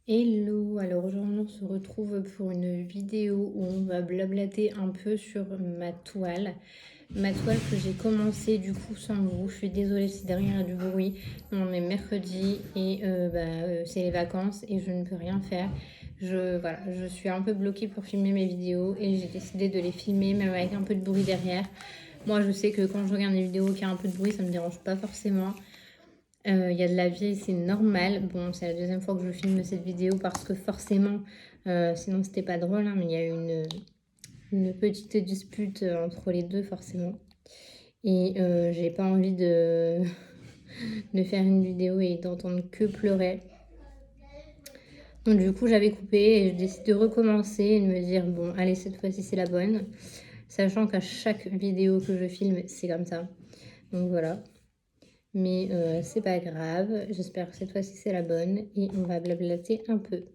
Hello, alors aujourd'hui on se retrouve pour une vidéo où on va blablater un peu sur ma toile. Ma toile que j'ai commencé du coup sans vous. Je suis désolée si derrière il y a du bruit. On est mercredi et c'est les vacances et je ne peux rien faire. Voilà, je suis un peu bloquée pour filmer mes vidéos et j'ai décidé de les filmer même avec un peu de bruit derrière. Moi je sais que quand je regarde des vidéos qui a un peu de bruit, ça me dérange pas forcément. Il y a de la vie, c'est normal. Bon, c'est la deuxième fois que je filme cette vidéo parce que forcément, sinon c'était pas drôle, hein, mais il y a eu une petite dispute entre les deux forcément. Et j'ai pas envie de faire une vidéo et d'entendre que pleurer. Donc du coup, j'avais coupé et je décide de recommencer et de me dire, bon, allez, cette fois-ci c'est la bonne. Sachant qu'à chaque vidéo que je filme, c'est comme ça. Donc voilà. Mais c'est pas grave, j'espère que cette fois-ci c'est la bonne et on va blablater un peu.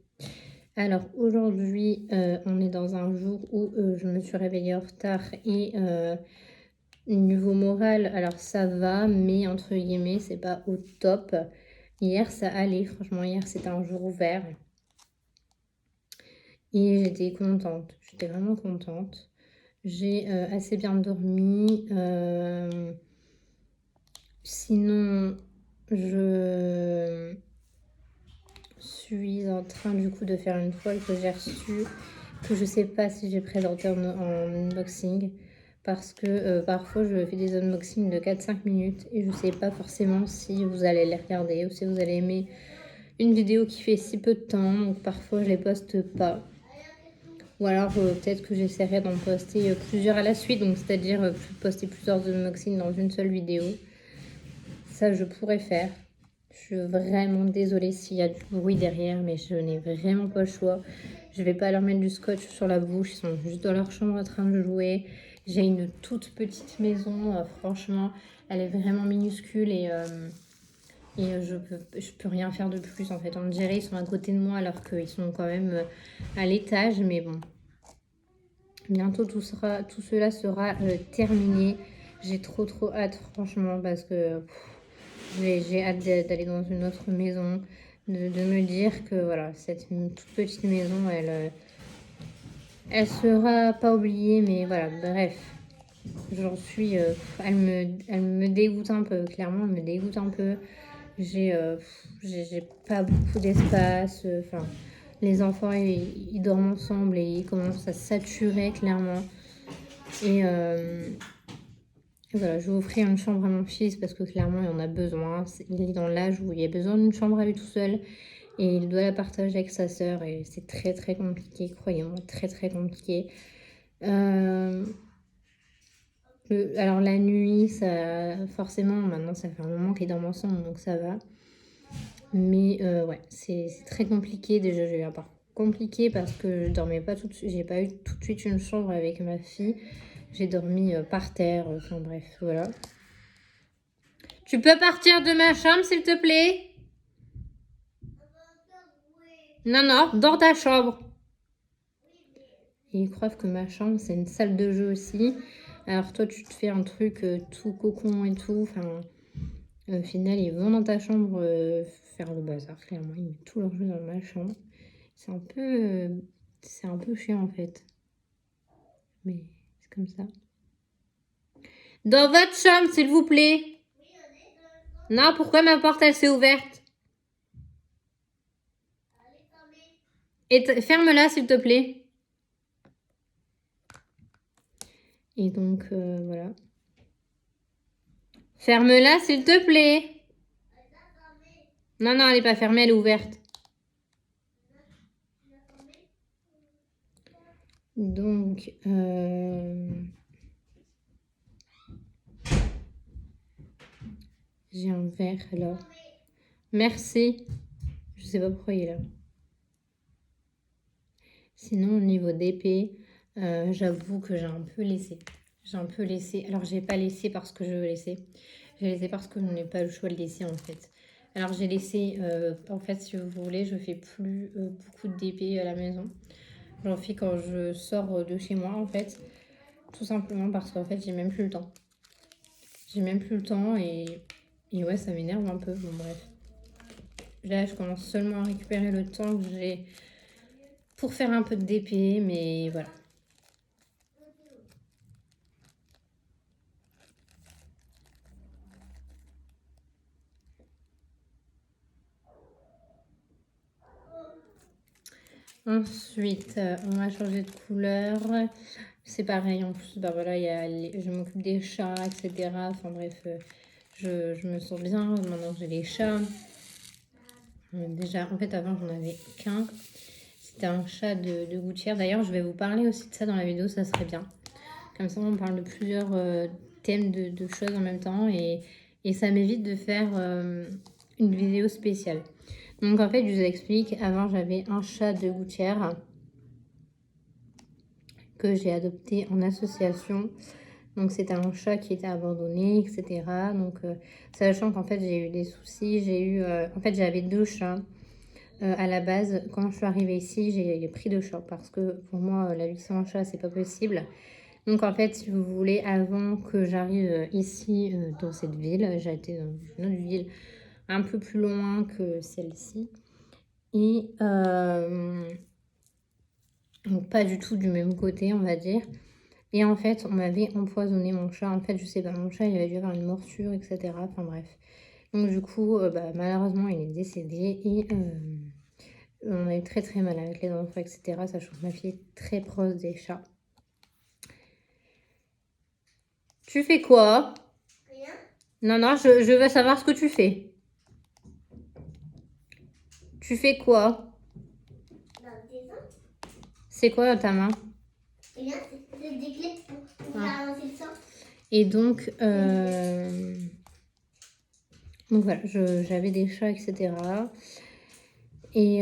Alors aujourd'hui, on est dans un jour où je me suis réveillée en retard et niveau moral, alors ça va, mais entre guillemets, c'est pas au top. Hier, ça allait, franchement, hier c'était un jour ouvert et j'étais contente, j'étais vraiment contente. J'ai assez bien dormi. Sinon, je suis en train du coup de faire une toile que j'ai reçue, que je sais pas si j'ai présenté en unboxing, parce que parfois je fais des unboxings de 4-5 minutes et je sais pas forcément si vous allez les regarder ou si vous allez aimer une vidéo qui fait si peu de temps, donc parfois je les poste pas. Ou alors peut-être que j'essaierai d'en poster plusieurs à la suite, donc c'est-à-dire poster plusieurs unboxings dans une seule vidéo. Ça je pourrais faire. Je suis vraiment désolée s'il y a du bruit derrière, mais je n'ai vraiment pas le choix. Je vais pas leur mettre du scotch sur la bouche, ils sont juste dans leur chambre en train de jouer. J'ai une toute petite maison, franchement, elle est vraiment minuscule et je peux rien faire de plus en fait. On dirait ils sont à côté de moi alors qu'ils sont quand même à l'étage, mais bon. Bientôt tout cela sera terminé. J'ai trop hâte franchement parce que j'ai hâte d'aller dans une autre maison, de me dire que voilà, cette toute petite maison, elle sera pas oubliée, mais voilà, bref. J'en suis, elle me dégoûte un peu, clairement, elle me dégoûte un peu. J'ai pas beaucoup d'espace, enfin, les enfants, ils dorment ensemble et ils commencent à saturer, clairement. Et voilà, je vais offrir une chambre à mon fils parce que clairement, il en a besoin. Il est dans l'âge où il a besoin d'une chambre à lui tout seul et il doit la partager avec sa sœur et c'est très compliqué, croyez-moi, très compliqué. Alors la nuit, ça, forcément, maintenant, ça fait un moment qu'ils dorment ensemble, donc ça va. Mais ouais, c'est très compliqué. Déjà, j'ai eu un parcours compliqué parce que je dormais pas tout de suite. J'ai pas eu tout de suite une chambre avec ma fille. J'ai dormi par terre. Enfin bref, voilà. Tu peux partir de ma chambre, s'il te plaît? Non, dans ta chambre. Et ils croient que ma chambre, c'est une salle de jeu aussi. Alors toi, tu te fais un truc tout cocon et tout. Enfin, au final, ils vont dans ta chambre faire le bazar, clairement. Ils mettent tout leur jeu dans ma chambre. C'est un peu, c'est un peu chiant en fait. Mais c'est comme ça. Dans votre chambre, s'il vous plaît. Non, pourquoi ma porte, elle s'est ouverte? Et ferme-la, s'il te plaît. Et donc, voilà. Ferme-la, s'il te plaît. Non, elle n'est pas fermée, elle est ouverte. Donc, j'ai un verre là. Merci. Je sais pas pourquoi il est là. Sinon, au niveau d'épée, j'avoue que j'ai un peu laissé. Alors, j'ai pas laissé parce que je veux laisser. J'ai laissé parce que je n'ai pas le choix de laisser en fait. Alors, j'ai laissé, en fait, si vous voulez, je fais plus beaucoup d'épée à la maison. J'en fais quand je sors de chez moi en fait. Tout simplement parce qu'en fait, j'ai même plus le temps. J'ai même plus le temps et ouais, ça m'énerve un peu. Bon, bref. Puis là, je commence seulement à récupérer le temps que j'ai pour faire un peu de DP, mais voilà. Ensuite, on va changer de couleur. C'est pareil, en plus, bah voilà, je m'occupe des chats, etc. Enfin bref, je me sens bien maintenant que j'ai les chats. Déjà, en fait, avant, j'en avais qu'un. C'était un chat de gouttière. D'ailleurs, je vais vous parler aussi de ça dans la vidéo, ça serait bien. Comme ça, on parle de plusieurs thèmes de choses en même temps et ça m'évite de faire une vidéo spéciale. Donc, en fait, je vous explique. Avant, j'avais un chat de gouttière que j'ai adopté en association. Donc, c'était un chat qui était abandonné, etc. Donc, sachant qu'en fait, j'ai eu des soucis. En fait, j'avais 2 chats. À la base, quand je suis arrivée ici, j'ai pris 2 chats parce que pour moi, la vie sans chat, c'est pas possible. Donc en fait, si vous voulez, avant que j'arrive ici dans cette ville, j'ai été dans une autre ville un peu plus loin que celle-ci. Et donc pas du tout du même côté, on va dire. Et en fait, on m'avait empoisonné mon chat. En fait, je sais pas, mon chat, il avait dû avoir une morsure, etc. Enfin bref. Donc du coup, malheureusement, il est décédé. Et on a eu très très mal avec les enfants, etc. Sachant que ma fille est très proche des chats. Tu fais quoi? Rien. Non, non, je veux savoir ce que tu fais. Tu fais quoi? C'est quoi dans ta main? Eh bien, c'est des clés pour faire avancer le sang. Et donc voilà, j'avais des chats, etc. Et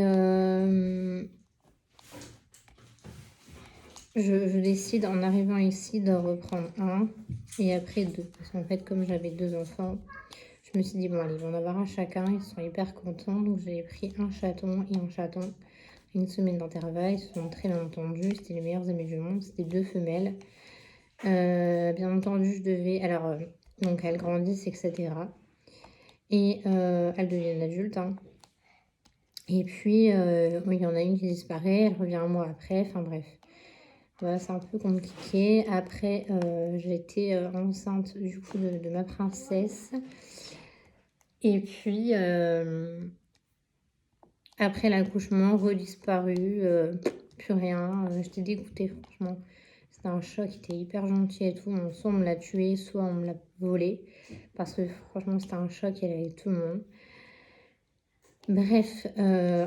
je décide en arrivant ici de reprendre un et après 2. Parce qu'en fait, comme j'avais 2 enfants, je me suis dit, bon, allez, ils vont en avoir un chacun, ils sont hyper contents. Donc j'ai pris un chaton et un chaton. Une semaine d'intervalle, ils se sont très bien entendus. C'était les meilleurs amis du monde, c'était 2 femelles. Bien entendu, je devais... Alors, donc elles grandissent, etc. Et elles deviennent adultes. Hein. Et puis, il y en a une qui disparaît, elle revient un mois après. Enfin bref, voilà, c'est un peu compliqué. Après, j'étais enceinte du coup de ma princesse. Et puis, après l'accouchement, redisparu, plus rien. J'étais dégoûtée, franchement. C'était un chat qui était hyper gentil et tout. Soit on me l'a tué, soit on me l'a volé. Parce que franchement, c'était un chat qui allait avec tout le monde. Bref,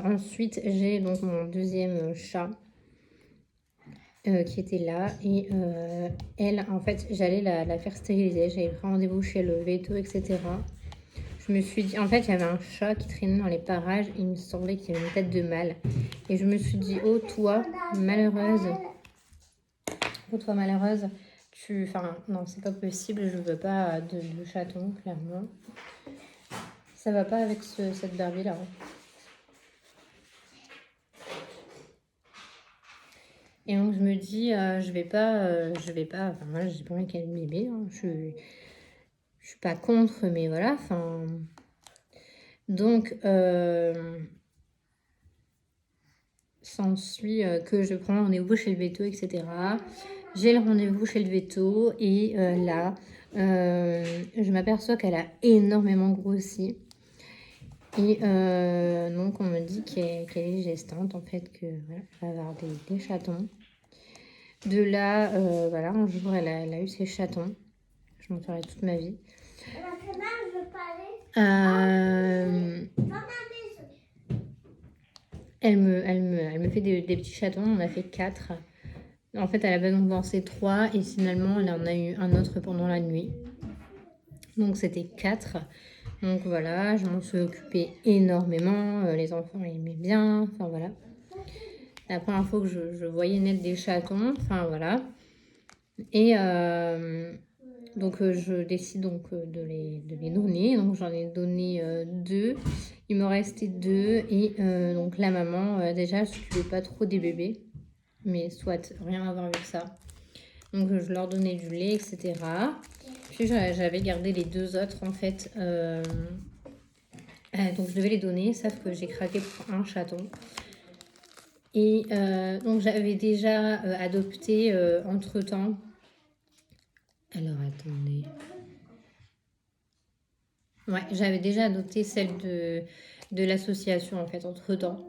ensuite, j'ai donc mon deuxième chat qui était là. Et elle, en fait, j'allais la faire stériliser. J'avais pris rendez-vous chez le veto, etc. Je me suis dit, en fait, il y avait un chat qui traînait dans les parages. Et il me semblait qu'il y avait une tête de mâle. Et je me suis dit, oh, toi, malheureuse. Oh, toi, malheureuse. Enfin, non, c'est pas possible. Je veux pas de chaton, clairement. Ça va pas avec cette Barbie-là. Hein. Et donc, je me dis, je vais pas. Enfin, voilà, j'ai pas envie qu'elle ait le bébé. Hein. Je suis pas contre, mais voilà. Enfin. Donc, s'ensuit que je prends rendez-vous chez le veto, etc. J'ai le rendez-vous chez le veto et là, je m'aperçois qu'elle a énormément grossi. Et donc, on me dit qu'elle est gestante, en fait, qu'elle va avoir des chatons. De là, voilà, un jour, elle a eu ses chatons. Je m'en souviendrai toute ma vie. Elle me fait des petits chatons. On a fait 4. En fait, à la base, on pensait 3. Et finalement, elle en a eu un autre pendant la nuit. Donc, c'était 4. Donc, voilà, je m'en suis occupée énormément. Les enfants aimaient bien. Enfin, voilà. La première fois que je voyais naître des chatons. Enfin, voilà. Et donc, je décide donc de les donner. Donc, j'en ai donné 2. Il me restait 2. Et donc, la maman, déjà, elle ne s'occupait pas trop des bébés. Mais soit, rien à voir avec ça. Donc, je leur donnais du lait, etc. Puis, j'avais gardé les 2 autres, en fait, Donc je devais les donner, sauf que j'ai craqué pour un chaton. Et donc j'avais déjà adopté entre-temps. Alors attendez. Ouais, j'avais déjà adopté celle de l'association en fait entre-temps.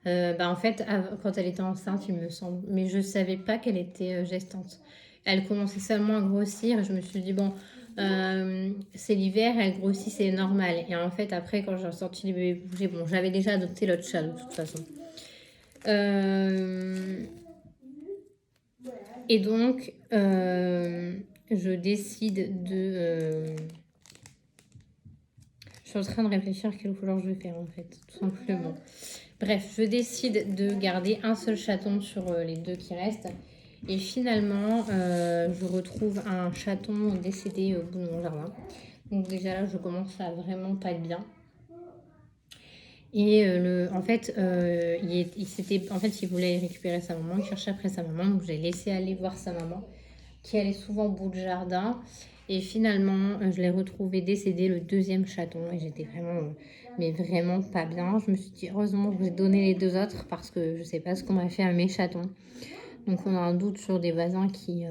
En fait, quand elle était enceinte, il me semble, mais je savais pas qu'elle était gestante. Elle commençait seulement à grossir et je me suis dit, bon, c'est l'hiver, elle grossit, c'est normal. Et en fait, après, quand j'ai sorti les bébés bougés, bon, j'avais déjà adopté l'autre chat de toute façon. Et donc, je décide de... je suis en train de réfléchir à quelle couleur je vais faire en fait, tout simplement. Bref, je décide de garder un seul chaton sur les 2 qui restent. Et finalement, je retrouve un chaton décédé au bout de mon jardin. Donc déjà là, je commence à vraiment pas être bien. Et en fait, il voulait récupérer sa maman, il cherchait après sa maman. Donc j'ai laissé aller voir sa maman, qui allait souvent au bout du jardin. Et finalement, je l'ai retrouvé décédé, le 2e chaton. Et j'étais vraiment, mais vraiment pas bien. Je me suis dit, heureusement que j'ai donné les 2 autres parce que je sais pas ce qu'on m'a fait à mes chatons. Donc on a un doute sur des voisins qui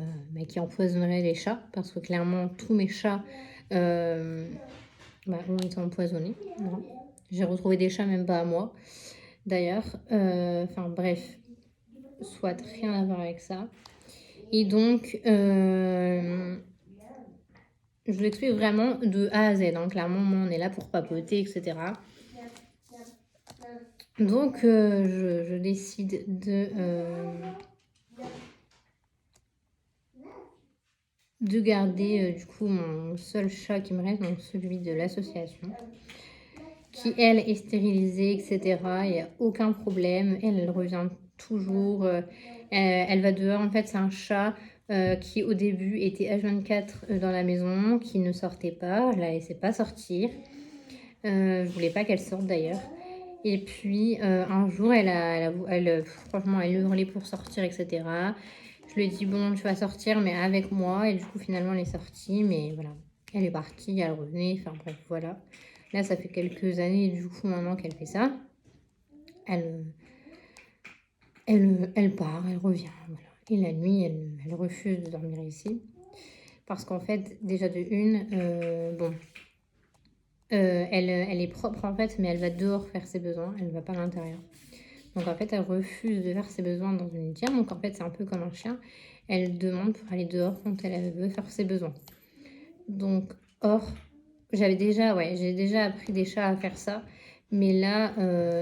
empoisonneraient les chats. Parce que clairement, tous mes chats ont été empoisonnés. Voilà. J'ai retrouvé des chats, même pas à moi. D'ailleurs, enfin bref, soit rien à voir avec ça. Et donc, je vous explique vraiment de A à Z. Hein. Clairement, moi, on est là pour papoter, etc. Donc, je décide de garder du coup mon seul chat qui me reste, donc celui de l'association, qui elle est stérilisée, etc. Il n'y a aucun problème. Elle revient toujours. Elle va dehors. En fait, c'est un chat qui au début était H24 dans la maison, qui ne sortait pas. Je la laissais pas sortir. Je voulais pas qu'elle sorte d'ailleurs. Et puis un jour, franchement, elle hurlait pour sortir, etc. Je lui ai dit, bon, tu vas sortir, mais avec moi. Et du coup, finalement, elle est sortie. Mais voilà, elle est partie, elle revenait. Enfin bref, voilà. Là, ça fait quelques années, du coup, maintenant qu'elle fait ça. Elle part, elle revient. Voilà. Et la nuit, elle refuse de dormir ici. Parce qu'en fait, déjà de une, elle est propre en fait, mais elle va dehors faire ses besoins. Elle ne va pas à l'intérieur. Donc en fait, elle refuse de faire ses besoins dans une litière. Donc en fait, c'est un peu comme un chien. Elle demande pour aller dehors quand elle veut faire ses besoins. Donc, j'ai déjà appris des chats à faire ça. Mais là,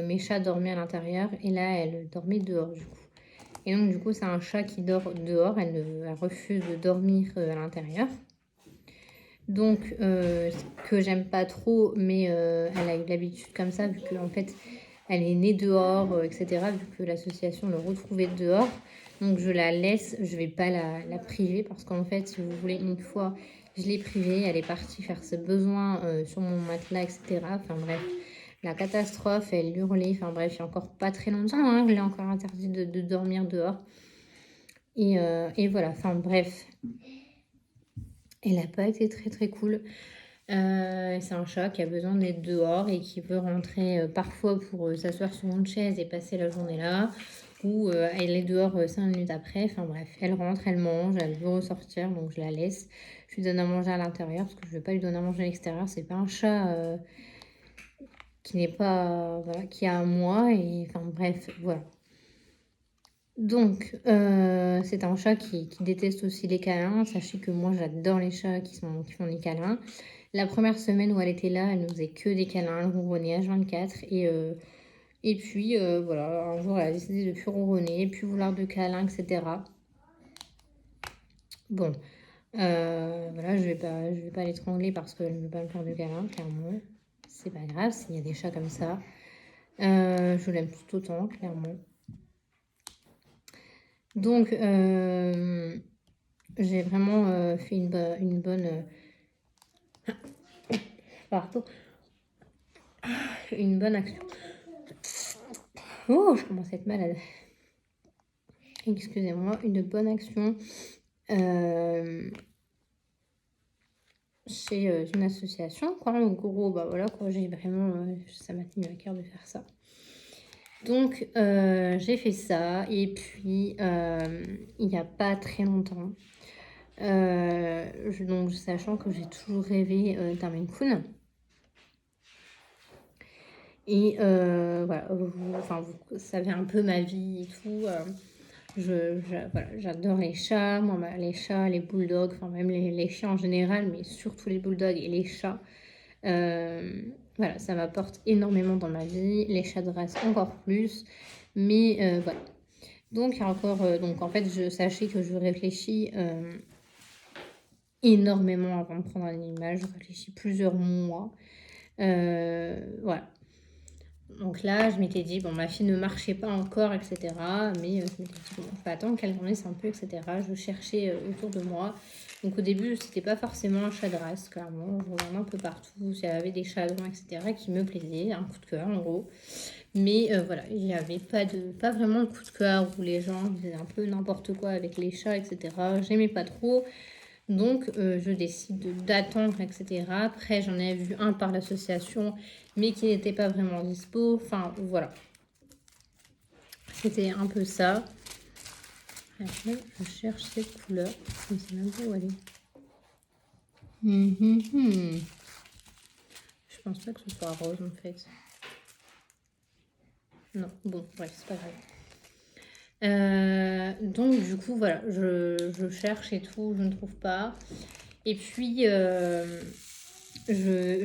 mes chats dormaient à l'intérieur et là, elle dormait dehors du coup. Et donc du coup, c'est un chat qui dort dehors. Elle refuse de dormir à l'intérieur. Donc, que j'aime pas trop, mais elle a eu l'habitude comme ça, vu qu'en fait, elle est née dehors, etc., vu que l'association le retrouvait dehors. Donc, je la laisse, je vais pas la priver, parce qu'en fait, si vous voulez, une fois, je l'ai privée, elle est partie faire ses besoins sur mon matelas, etc. Enfin bref, la catastrophe, elle hurlait, enfin bref, il y a encore pas très longtemps, hein, je l'ai encore interdit de dormir dehors. Et voilà, enfin bref, elle n'a pas été très très cool. C'est un chat qui a besoin d'être dehors et qui veut rentrer parfois pour s'asseoir sur une chaise et passer la journée là. Ou elle est dehors 5 minutes après. Enfin bref, elle rentre, elle mange, elle veut ressortir, donc je la laisse. Je lui donne à manger à l'intérieur parce que je ne vais pas lui donner à manger à l'extérieur. C'est pas un chat qui n'est pas. Voilà, qui a un mois. Et enfin bref, voilà. Donc, c'est un chat qui déteste aussi les câlins. Sachez que moi, j'adore les chats qui font des câlins. La première semaine où elle était là, elle nous faisait que des câlins, elle ronronnait H24. Et puis, voilà, un jour, elle a décidé de plus ronronner, plus vouloir de câlins, etc. Bon, voilà, je vais pas l'étrangler parce qu'elle ne veut pas me faire de câlins, clairement. C'est pas grave, s'il y a des chats comme ça. Je l'aime tout autant, clairement. Donc, j'ai vraiment fait une bonne... pardon. Une bonne action. Oh, je commence à être malade. Excusez-moi, une bonne action chez une association, quoi. En gros, bah voilà, quoi, j'ai vraiment, ça m'a tenu à cœur de faire ça. Donc, j'ai fait ça, et puis, il n'y a pas très longtemps, donc sachant que j'ai toujours rêvé d'un Maine Coon. Et voilà, vous savez un peu ma vie et tout. Voilà, j'adore les chats. Moi, les chats, les bulldogs, enfin même les chiens en général, mais surtout les bulldogs et les chats. Voilà, ça m'apporte énormément dans ma vie. Les chats de race encore plus. Mais voilà. Donc, il y a encore, donc en fait, sachez que je réfléchis énormément avant de prendre un animal. Je réfléchis plusieurs mois. Voilà. Donc là, je m'étais dit, bon, ma fille ne marchait pas encore, etc. Mais je m'étais dit, bon, je vais attendre qu'elle grandisse un peu, etc. Je cherchais autour de moi. Donc au début, c'était pas forcément un chat de race, clairement. Je regardais un peu partout. Il y avait des chats blancs, etc. qui me plaisaient. Un coup de cœur, en gros. Mais voilà, il n'y avait pas vraiment de coup de cœur où les gens faisaient un peu n'importe quoi avec les chats, etc. J'aimais pas trop. Donc, je décide d'attendre, etc. Après, j'en ai vu un par l'association, mais qui n'était pas vraiment dispo. Enfin, voilà. C'était un peu ça. Après, je cherche cette couleur. Je ne sais même pas où elle est. Je pense pas que ce soit rose, en fait. Non, bon, bref, c'est pas grave. Donc, du coup, voilà, je cherche et tout, je ne trouve pas. Et puis, je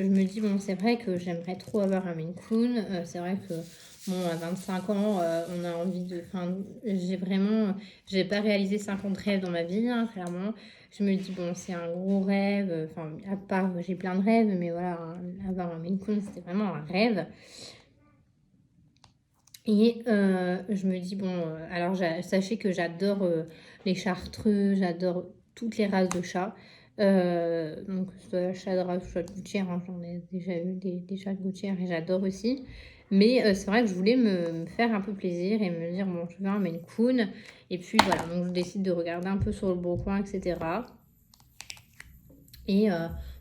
me dis, bon, c'est vrai que j'aimerais trop avoir un Maine Coon. C'est vrai que, bon, à 25 ans, on a envie de... Enfin, j'ai pas réalisé 50 rêves dans ma vie, hein, clairement. Je me dis, bon, c'est un gros rêve. Enfin, à part, j'ai plein de rêves, mais voilà, avoir un Maine Coon, c'était vraiment un rêve. Et je me dis, bon, alors sachez que j'adore les chartreux, j'adore toutes les races de chats. Donc, que ce soit chat de race ou chat de gouttière, hein, j'en ai déjà eu des chats de gouttière et j'adore aussi. Mais c'est vrai que je voulais me faire un peu plaisir et me dire, bon, je veux un Maine Coon. Et puis voilà, donc je décide de regarder un peu sur le bon coin, etc. Et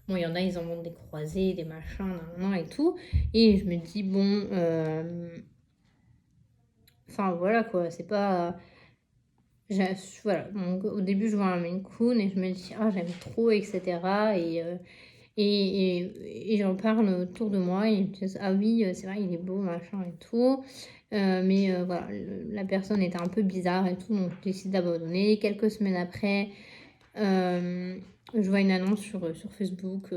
bon, il y en a, ils en vendent des croisés, des machins, et tout. Et je me dis, bon... Enfin, voilà quoi, c'est pas... Voilà, donc au début, je vois un Maine Coon et je me dis, ah, j'aime trop, etc. Et j'en parle autour de moi et ils me disent, ah oui, c'est vrai, il est beau, machin et tout. Mais voilà, la personne était un peu bizarre et tout, donc je décide d'abandonner. Quelques semaines après, je vois une annonce sur Facebook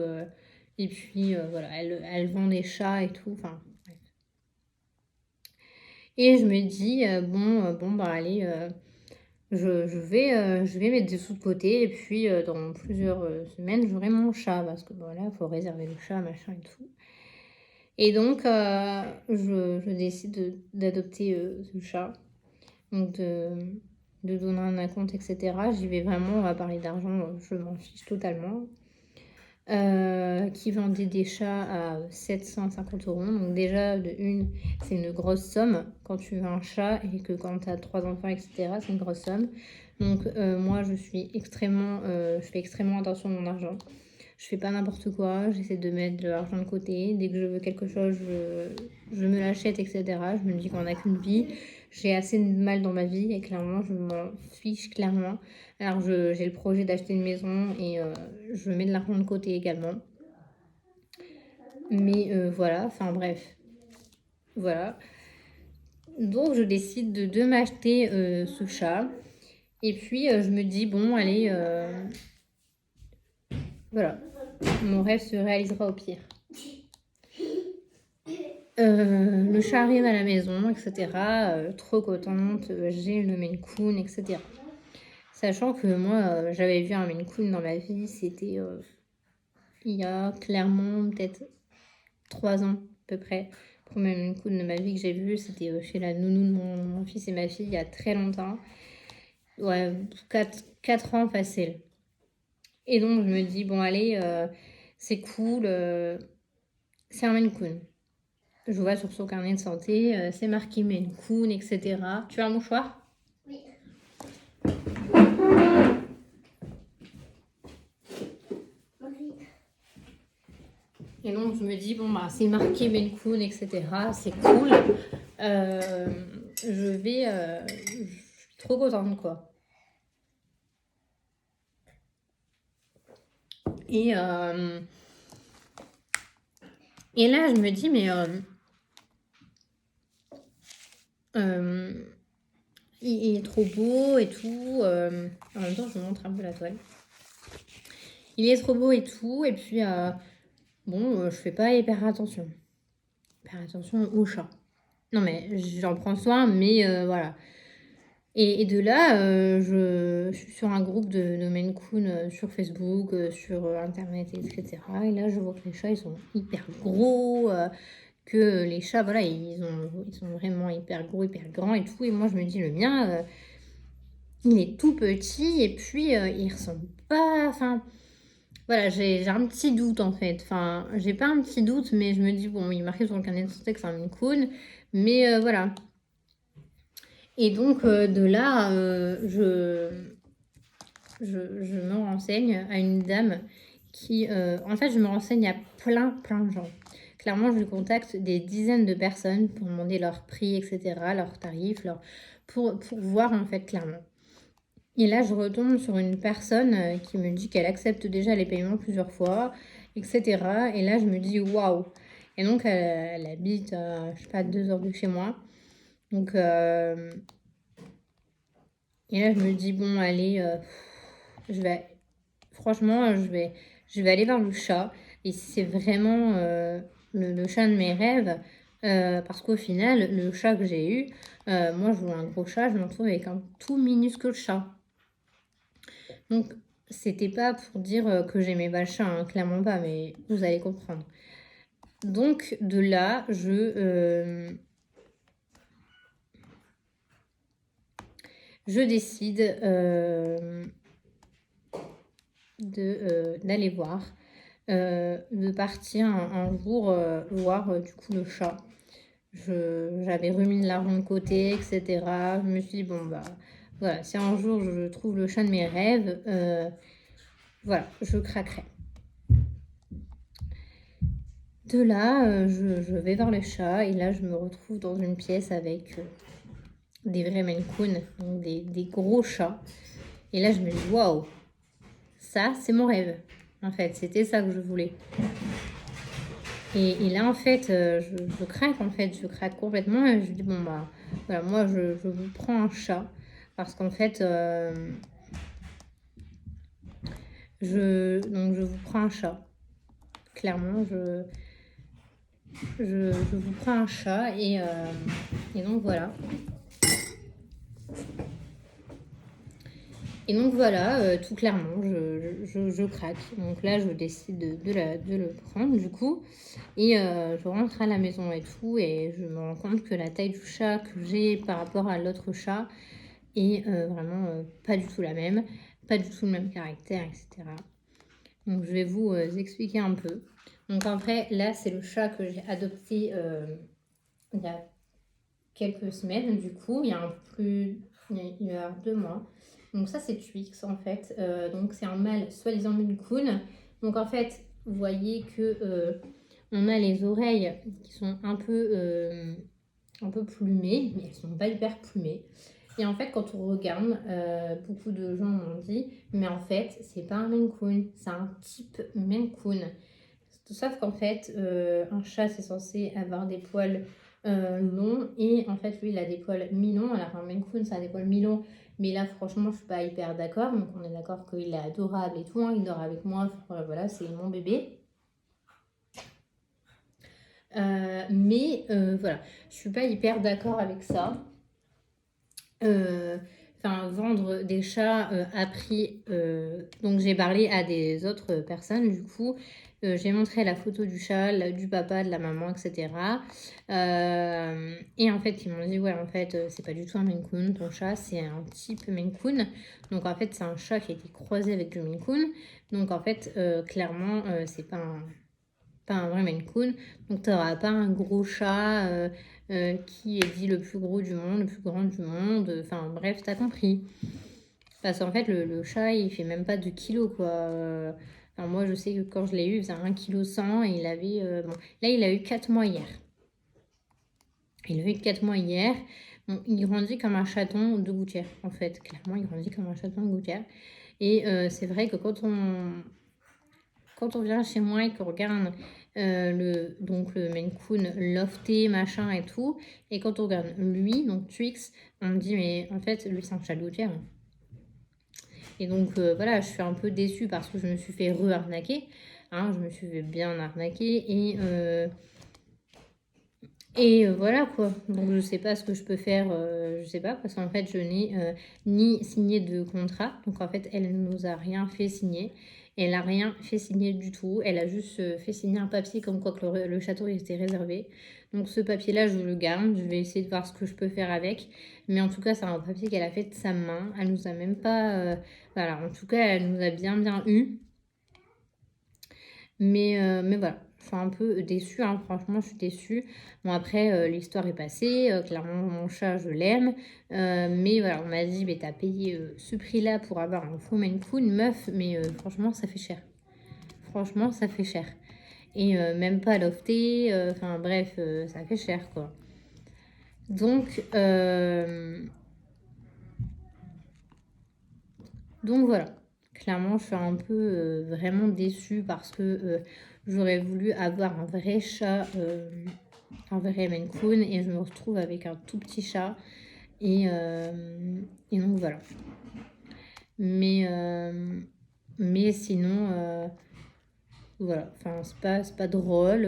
et puis voilà, elle vend des chats et tout, enfin... bref. Et je me dis, bon, bah allez, je vais mettre des sous de côté et puis dans plusieurs semaines, j'aurai mon chat parce que voilà, il faut réserver le chat, machin et tout. Et donc, je décide d'adopter ce chat, donc de donner un compte, etc. J'y vais vraiment, on va parler d'argent, je m'en fiche totalement. Qui vendait des chats à 750 €. Donc déjà, c'est une grosse somme quand tu veux un chat et que quand tu as 3 enfants, etc., c'est une grosse somme. Donc moi, je fais extrêmement attention à mon argent. Je fais pas n'importe quoi, j'essaie de mettre de l'argent de côté. Dès que je veux quelque chose, je me l'achète, etc. Je me dis qu'on n'a qu'une vie. J'ai assez de mal dans ma vie et clairement, je m'en fiche clairement. Alors, j'ai le projet d'acheter une maison et je mets de l'argent de côté également. Mais voilà, enfin bref. Voilà. Donc, je décide de m'acheter ce chat. Et puis, je me dis, bon, allez, voilà. Mon rêve se réalisera au pire. Le chat arrive à la maison, etc. Trop contente, j'ai le Maine Coon, etc. Sachant que moi, j'avais vu un Maine Coon dans ma vie, c'était il y a clairement peut-être 3 ans à peu près. Le premier Maine Coon de ma vie que j'ai vu, c'était chez la nounou de mon fils et ma fille il y a très longtemps. Ouais, 4 ans facile. Et donc je me dis, bon allez, c'est cool, c'est un Maine Coon. Je vois sur son carnet de santé, c'est marqué Maine Coon, etc. Tu as un mouchoir? Oui. Marie. Et donc, je me dis, bon, bah, c'est marqué Maine Coon, etc. C'est cool. Je vais... je suis trop contente, quoi. Et là, je me dis, mais... il est trop beau et tout. En même temps, je vous montre un peu la toile. Il est trop beau et tout. Et puis, bon, je fais pas hyper attention. Hyper attention au chat. Non, mais j'en prends soin, mais voilà. Et de là, je suis sur un groupe de Maine Coon sur Facebook, sur Internet, etc. Et là, je vois que les chats, ils sont hyper gros, que les chats, voilà, ils sont vraiment hyper gros, hyper grands et tout. Et moi, je me dis, le mien, il est tout petit et puis il ressemble pas... Enfin, voilà, j'ai un petit doute, en fait. Enfin, j'ai pas un petit doute, mais je me dis, bon, il est marqué sur le carnet de santé que c'est un Maine Coon. Mais voilà. Et donc, de là, je me renseigne à une dame qui... en fait, je me renseigne à plein de gens. Clairement, je contacte des dizaines de personnes pour demander leur prix, etc., leurs tarifs, pour voir, en fait, clairement. Et là, je retombe sur une personne qui me dit qu'elle accepte déjà les paiements plusieurs fois, etc. Et là, je me dis, waouh! Et donc, elle habite, je sais pas, 2 heures de chez moi. Donc... et là, je me dis, bon, allez, franchement, je vais aller vers le chat. Et c'est vraiment le chat de mes rêves. Parce qu'au final, le chat que j'ai eu, moi, je voulais un gros chat, je me retrouve avec un tout minuscule chat. Donc, c'était pas pour dire que j'aimais pas le chat, hein, clairement pas, mais vous allez comprendre. Donc, de là, je décide d'aller voir, de partir un jour voir du coup le chat. J'avais remis de l'argent de côté, etc. Je me suis dit, bon, bah voilà, si un jour je trouve le chat de mes rêves, voilà, je craquerai. De là, je vais vers le chat et là, je me retrouve dans une pièce avec des vrais Maine Coon, donc des gros chats. Et là, je me dis, waouh, ça, c'est mon rêve. En fait, c'était ça que je voulais. Et là, en fait, je craque, en fait, je craque complètement. Et je dis, bon, bah, voilà, moi, je vous prends un chat. Parce qu'en fait, donc, je vous prends un chat. Clairement, je vous prends un chat. Et donc, voilà. Et donc voilà, tout clairement, je craque. Donc là, je décide de le prendre du coup. Et je rentre à la maison et tout. Et je me rends compte que la taille du chat que j'ai par rapport à l'autre chat est vraiment pas du tout la même. Pas du tout le même caractère, etc. Donc je vais vous expliquer un peu. Donc après, là, c'est le chat que j'ai adopté il y a quelques semaines du coup. Il y a un peu plus... Il y a 2 mois. Donc ça, c'est Twix, en fait. Donc c'est un mâle soi-disant Maine Coon. Donc en fait, vous voyez que on a les oreilles qui sont un peu plumées, mais elles sont pas hyper plumées. Et en fait, quand on regarde, beaucoup de gens m'ont dit, mais en fait, c'est pas un Maine Coon, c'est un type Maine Coon. Sauf qu'en fait, un chat, c'est censé avoir des poils longs. Et en fait, lui, il a des poils mi-longs. Alors un Maine Coon, ça a des poils mi-longs. Mais là, franchement, je suis pas hyper d'accord. Donc, on est d'accord qu'il est adorable et tout. Hein. Il dort avec moi. Enfin, voilà, c'est mon bébé. Mais voilà, je suis pas hyper d'accord avec ça. Enfin, vendre des chats à prix. Donc, j'ai parlé à des autres personnes, du coup. J'ai montré la photo du chat, du papa, de la maman, etc. Et en fait, ils m'ont dit, ouais, en fait, c'est pas du tout un Maine Coon, ton chat, c'est un type Maine Coon. Donc, en fait, c'est un chat qui a été croisé avec du Maine Coon. Donc, en fait, clairement, c'est pas un vrai Maine Coon. Donc, tu n'auras pas un gros chat qui est dit le plus gros du monde, le plus grand du monde. Enfin, bref, t'as compris. Parce qu'en fait, le chat, il fait même pas 2 kilos, quoi. Alors moi, je sais que quand je l'ai eu, il faisait 1,1 kg et il avait... bon, là, il a eu 4 mois hier. Il a eu 4 mois hier. Bon, il grandit comme un chaton de gouttière, en fait. Clairement, il grandit comme un chaton de gouttière. Et c'est vrai que quand on vient chez moi et qu'on regarde donc le Maine Coon lofté, machin et tout, et quand on regarde lui, donc Twix, on me dit, mais en fait, lui, c'est un chat de gouttière. Et donc, voilà, je suis un peu déçue parce que je me suis fait re-arnaquer. Hein, je me suis fait bien arnaquer. Et voilà quoi. Donc, je sais pas ce que je peux faire. Je sais pas parce qu'en fait, je n'ai ni signé de contrat. Donc, en fait, elle ne nous a rien fait signer. Elle n'a rien fait signer du tout. Elle a juste fait signer un papier comme quoi que le château était réservé. Donc, ce papier-là, je le garde. Je vais essayer de voir ce que je peux faire avec. Mais en tout cas, c'est un papier qu'elle a fait de sa main. Elle nous a même pas... voilà, en tout cas, elle nous a bien eu. Mais voilà, je suis un peu déçue, hein. Franchement, je suis déçue. Bon, après, l'histoire est passée. Clairement, mon chat, je l'aime. Mais voilà, on m'a dit, mais t'as payé ce prix-là pour avoir un faux Maine Coon, meuf. Mais franchement, ça fait cher. Franchement, ça fait cher. Et même pas lofté. Enfin, bref, ça fait cher, quoi. Donc voilà. Clairement, je suis un peu vraiment déçue parce que j'aurais voulu avoir un vrai chat, un vrai Maine Coon, et je me retrouve avec un tout petit chat. Et donc voilà. Mais sinon, voilà. Enfin, c'est pas drôle.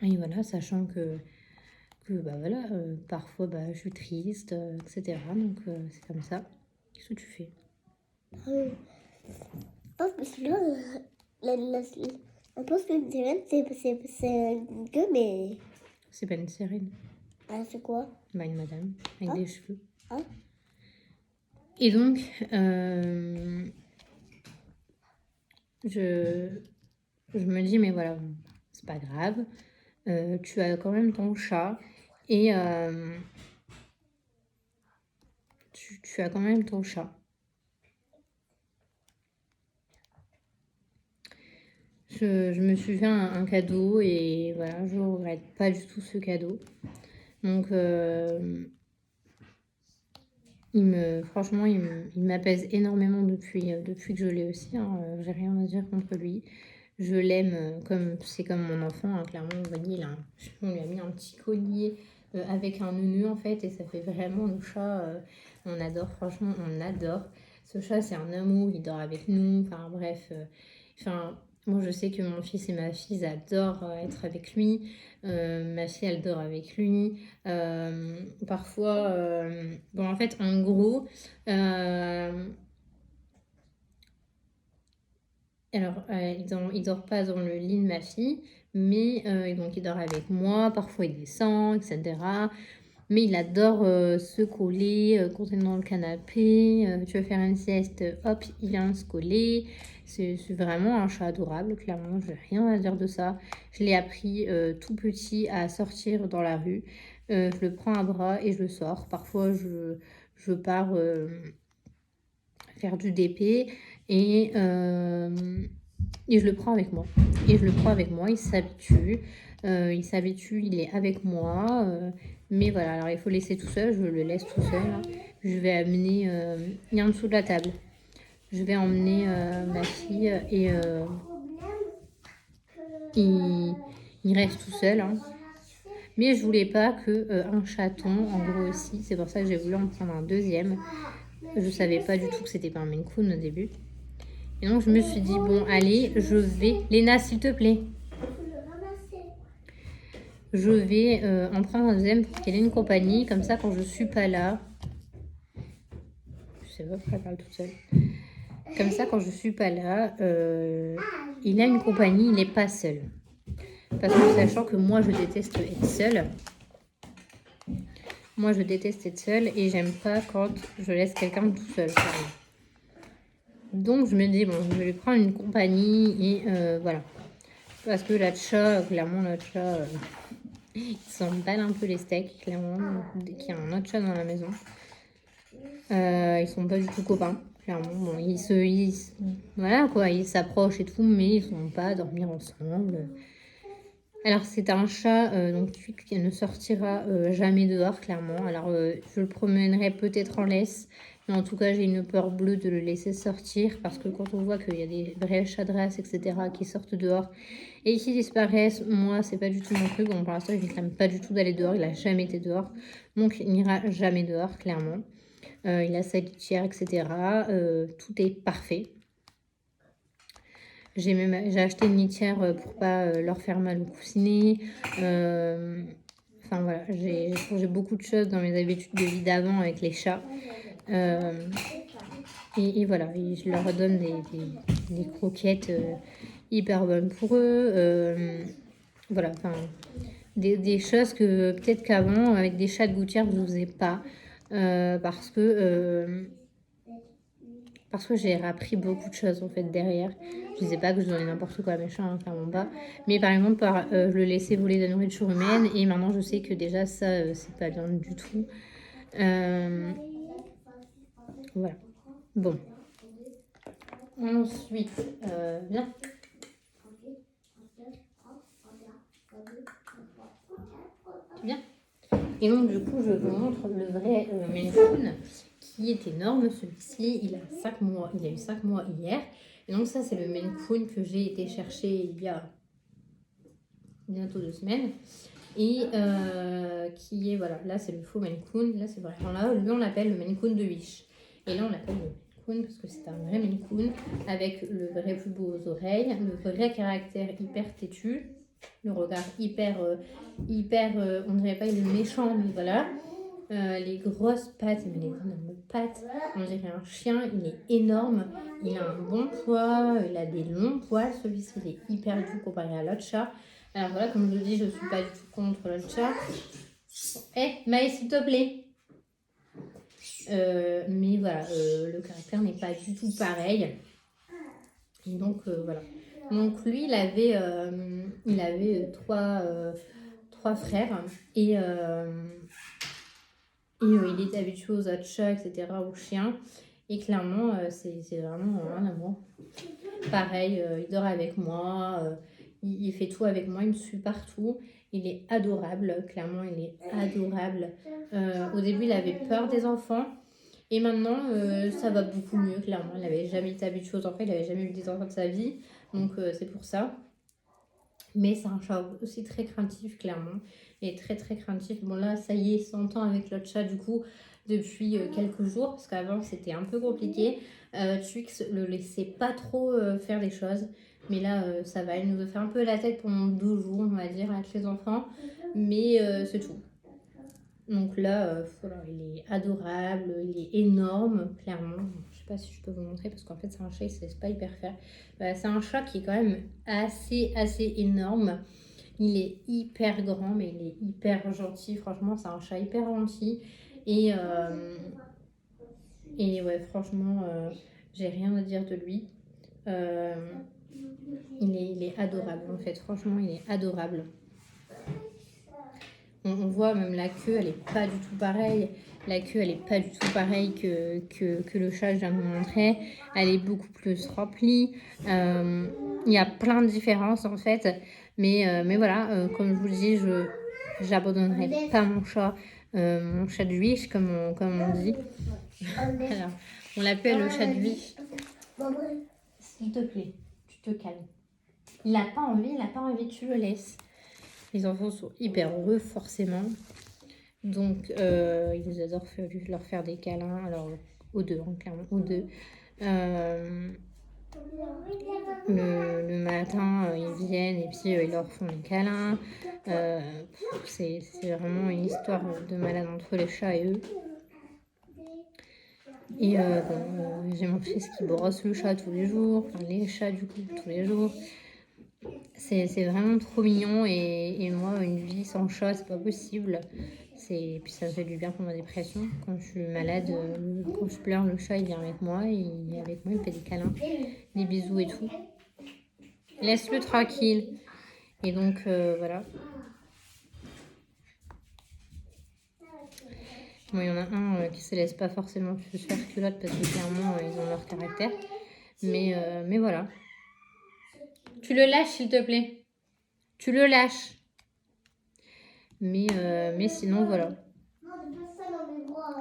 Et voilà, sachant que bah voilà, parfois bah, je suis triste, etc. Donc c'est comme ça. Qu'est-ce que tu fais? Je pense que sinon, on pense qu'une sirène, c'est une queue, mais. C'est pas une sirène. Ah, c'est quoi? Bah, une madame avec des cheveux. Ah. Et donc, je me dis, mais voilà, c'est pas grave. Tu as quand même ton chat. Et tu as quand même ton chat. Je me suis fait un cadeau et voilà, je ne regrette pas du tout ce cadeau. Donc, franchement, il m'apaise énormément depuis que je l'ai aussi. Hein. J'ai rien à dire contre lui. Je l'aime comme c'est comme mon enfant. Hein. Clairement, vous voyez, on lui a mis un petit collier avec un nœud en fait. Et ça fait vraiment le chat. On adore, franchement, on adore. Ce chat, c'est un amour. Il dort avec nous. Enfin, bref. Moi, je sais que mon fils et ma fille adorent être avec lui. Ma fille, elle dort avec lui. Parfois, bon, en fait, en gros, alors, il dort pas dans le lit de ma fille, mais donc il dort avec moi. Parfois, il descend, etc. Mais il adore se coller quand on est dans le canapé. Tu veux faire une sieste, hop, il vient se coller. C'est vraiment un chat adorable, clairement, je n'ai rien à dire de ça. Je l'ai appris tout petit à sortir dans la rue. Je le prends à bras et je le sors. Parfois, je pars faire du DP et je le prends avec moi. Il s'habitue. Il est avec moi. Mais voilà, alors il faut laisser tout seul. Je le laisse tout seul. Hein. Je vais amener... il est en dessous de la table. Je vais emmener ma fille et il reste tout seul. Hein. Mais je voulais pas un chaton en gros aussi. C'est pour ça que j'ai voulu en prendre un deuxième. Je savais pas du tout que c'était pas un Maine Coon au début. Et donc je me suis dit, bon allez, je vais... Léna, s'il te plaît. Je vais en prendre un deuxième pour qu'elle ait une compagnie. Comme ça, quand je suis pas là... Je sais pas pourquoi elle parle toute seule. Comme ça, quand je suis pas là, il a une compagnie, il n'est pas seul. Parce que sachant que moi, je déteste être seule. Moi, je déteste être seule et j'aime pas quand je laisse quelqu'un tout seul. Donc, je me dis, bon, je vais lui prendre une compagnie et voilà. Parce que la chat, clairement, il s'emballe un peu les steaks, clairement, dès qu'il y a un autre chat dans la maison. Ils sont pas du tout copains. Clairement, bon, voilà quoi, ils s'approchent et tout, mais ils sont pas à dormir ensemble. Alors c'est un chat donc qui ne sortira jamais dehors, clairement. Alors je le promènerai peut-être en laisse, mais en tout cas j'ai une peur bleue de le laisser sortir parce que quand on voit qu'il y a des vrais chats de race, etc., qui sortent dehors et qui disparaissent, moi c'est pas du tout mon truc. Bon, pour l'instant il ne réclame pas du tout d'aller dehors, il a jamais été dehors, donc il n'ira jamais dehors, clairement. Il a sa litière, etc. Tout est parfait. J'ai acheté une litière pour pas leur faire mal au coussinet. Enfin voilà, j'ai changé beaucoup de choses dans mes habitudes de vie d'avant avec les chats. Et voilà, et je leur donne des croquettes hyper bonnes pour eux. Voilà, enfin, des choses que peut-être qu'avant, avec des chats de gouttière, je ne faisais pas. Parce que j'ai appris beaucoup de choses en fait derrière. Je disais pas que je donnais n'importe quoi à mes chats, hein, clairement pas. Mais par exemple, je le laissais voler de la nourriture humaine et maintenant je sais que déjà ça, c'est pas bien du tout. Voilà. Bon. Ensuite, bien. Bien. Et donc du coup, je vous montre le vrai Maine Coon qui est énorme. Celui-ci, il a 5 mois. Il a eu 5 mois hier. Et donc ça, c'est le Maine Coon que j'ai été chercher il y a bientôt 2 semaines. Et qui est, voilà, là c'est le faux Maine Coon. Là, c'est vraiment là. Lui, on l'appelle le Maine Coon de Wish. Et là, on l'appelle le Maine Coon parce que c'est un vrai Maine Coon avec le vrai plus beau aux oreilles, le vrai caractère hyper têtu, le regard hyper, on dirait pas il est méchant, mais voilà. Les grosses pattes, mais les énormes pattes, on dirait un chien, il est énorme, il a un bon poids, il a des longs poils, celui-ci il est hyper doux comparé à l'autre chat. Alors voilà, comme je le dis, je suis pas du tout contre l'autre chat. Maïs, s'il te plaît. Mais voilà, le caractère n'est pas du tout pareil. Et donc voilà. Donc lui, il avait trois frères et il est habitué aux autres chats, etc., aux chiens. Et clairement, c'est vraiment un amour. Pareil, il dort avec moi, il fait tout avec moi, il me suit partout. Il est adorable, clairement, il est adorable. Au début, il avait peur des enfants. Et maintenant, ça va beaucoup mieux, clairement. Il n'avait jamais été habitué aux enfants, il n'avait jamais eu des enfants de sa vie. Donc, c'est pour ça. Mais c'est un chat aussi très craintif, clairement. Il est très très craintif. Bon là, ça y est, 100 ans avec l'autre chat, du coup, depuis quelques jours. Parce qu'avant, c'était un peu compliqué. Twix le laissait pas trop faire des choses. Mais là, ça va. Il nous a fait un peu la tête pendant 2 jours, on va dire, avec les enfants. Mais c'est tout. Donc là, voilà, il est adorable, il est énorme, clairement. Je sais pas si je peux vous montrer parce qu'en fait, c'est un chat, il se laisse pas hyper faire. C'est un chat qui est quand même assez énorme. Il est hyper grand, mais il est hyper gentil. Franchement, c'est un chat hyper gentil. Et ouais, franchement, j'ai rien à dire de lui. Il est adorable, en fait. Franchement, il est adorable. On voit même la queue, elle est pas du tout pareille. La queue, elle est pas du tout pareille que le chat que je viens de vous montrer. Elle est beaucoup plus remplie. Il y a plein de différences en fait. Mais voilà, comme je vous le dis, je n'abandonnerai pas mon chat de Wish, comme on dit. Alors, on l'appelle le chat de Wish. S'il te plaît, tu te calmes. Il n'a pas envie, tu le laisses. Les enfants sont hyper heureux, forcément. Donc, ils adorent leur faire des câlins. Alors, aux deux, hein, clairement, aux deux. Le matin, ils viennent et puis ils leur font des câlins. C'est vraiment une histoire de malade entre les chats et eux. Et j'ai mon fils qui brosse le chat tous les jours. Enfin, les chats, du coup, tous les jours. C'est vraiment trop mignon et moi, une vie sans chat, c'est pas possible. Puis ça me fait du bien pour ma dépression. Quand je suis malade, quand je pleure, le chat, il vient avec moi. Il est avec moi, il me fait des câlins, des bisous et tout. Laisse-le tranquille. Et donc, voilà. Bon, il y en a un qui se laisse pas forcément se faire culotte parce que clairement, ils ont leur caractère. Mais voilà. Tu le lâches, s'il te plaît. Tu le lâches. Mais sinon, voilà.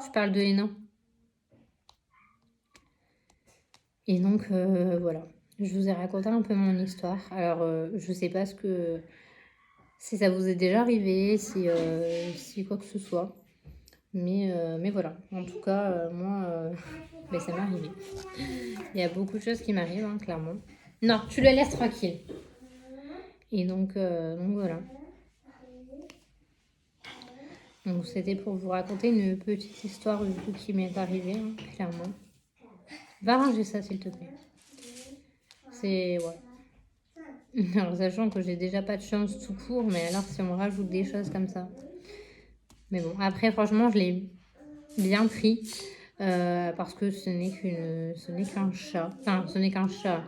Je parle de Hénin. Et donc, voilà. Je vous ai raconté un peu mon histoire. Alors, je sais pas si ça vous est déjà arrivé, si quoi que ce soit. Mais voilà. En tout cas, moi, ben, ça m'est arrivé. Il y a beaucoup de choses qui m'arrivent, hein, clairement. Non, tu le laisses tranquille. Et donc voilà. Donc c'était pour vous raconter une petite histoire du coup qui m'est arrivée, hein, clairement. Va ranger ça, s'il te plaît. C'est... Ouais. Alors, sachant que j'ai déjà pas de chance tout court, mais alors si on me rajoute des choses comme ça. Mais bon, après, franchement, je l'ai bien pris. Parce que ce n'est qu'un chat. Enfin, ce n'est qu'un chat.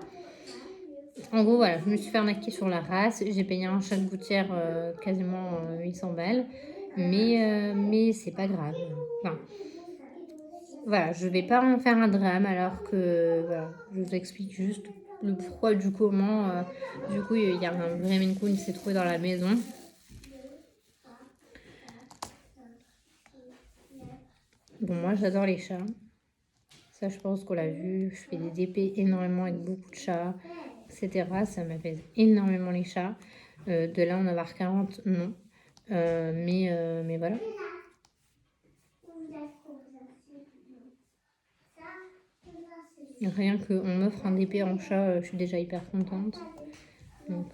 En gros, voilà, je me suis fait arnaquer sur la race. J'ai payé un chat de gouttière quasiment 800 balles. Mais c'est pas grave. Enfin, voilà, je vais pas en faire un drame alors que, voilà, je vous explique juste le pourquoi du comment. Du coup, il y a un vrai Maine Coon qui s'est trouvé dans la maison. Bon, moi, j'adore les chats. Ça, je pense qu'on l'a vu. Je fais des DP énormément avec beaucoup de chats, etc. Ça m'apaise énormément les chats. De là, en avoir 40, non. Mais voilà. Rien qu'on m'offre un DP en chat, je suis déjà hyper contente. Donc,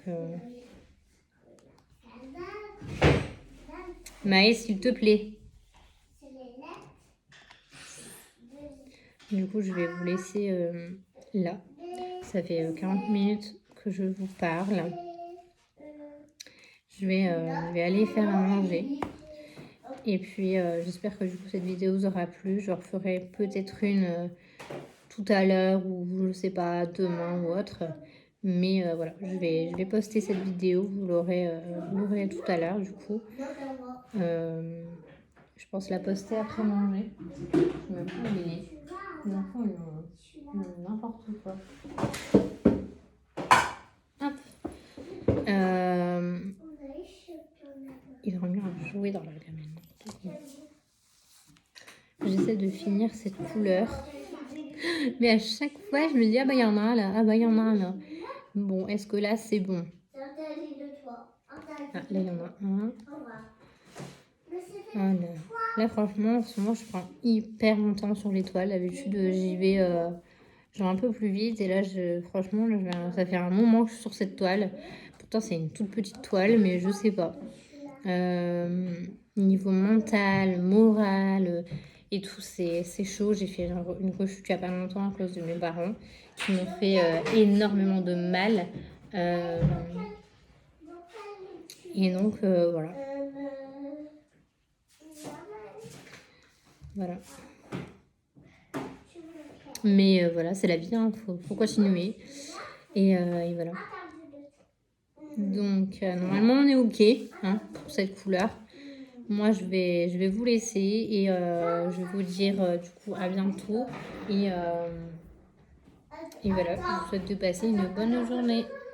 Maë, s'il te plaît. Du coup, je vais vous laisser là. Ça fait 40 minutes que je vous parle. Je vais aller faire à manger. Et puis, j'espère que du coup, cette vidéo vous aura plu. Je referai peut-être une tout à l'heure ou je sais pas, demain ou autre. Mais voilà, je vais poster cette vidéo. Vous l'aurez tout à l'heure du coup. Je pense la poster après manger. Je sais même pas où il est. Les enfants, ils ont n'importe quoi. Hop. Ils ont mis un jouet dans la gamelle. J'essaie de finir cette couleur. Mais à chaque fois, je me dis, ah bah il y en a un là, ah bah il y en a un là. Bon, est-ce que là, c'est bon? Ah, là, il y en a un. Voilà. Là, franchement, en ce moment, je prends hyper mon temps sur les toiles. D'habitude, j'y vais genre un peu plus vite. Et là, franchement, ça fait un moment que je suis sur cette toile. Pourtant, c'est une toute petite toile, mais je sais pas. Niveau mental, moral et tout, c'est chaud. J'ai fait une rechute il n'y a pas longtemps à cause de mes parents qui m'ont fait énormément de mal. Et donc, voilà. Voilà. Mais voilà, c'est la vie, hein. Faut continuer. Et voilà. Donc, normalement, on est OK hein, pour cette couleur. Moi, je vais vous laisser et je vais vous dire du coup à bientôt. Et voilà, je vous souhaite de passer une bonne journée.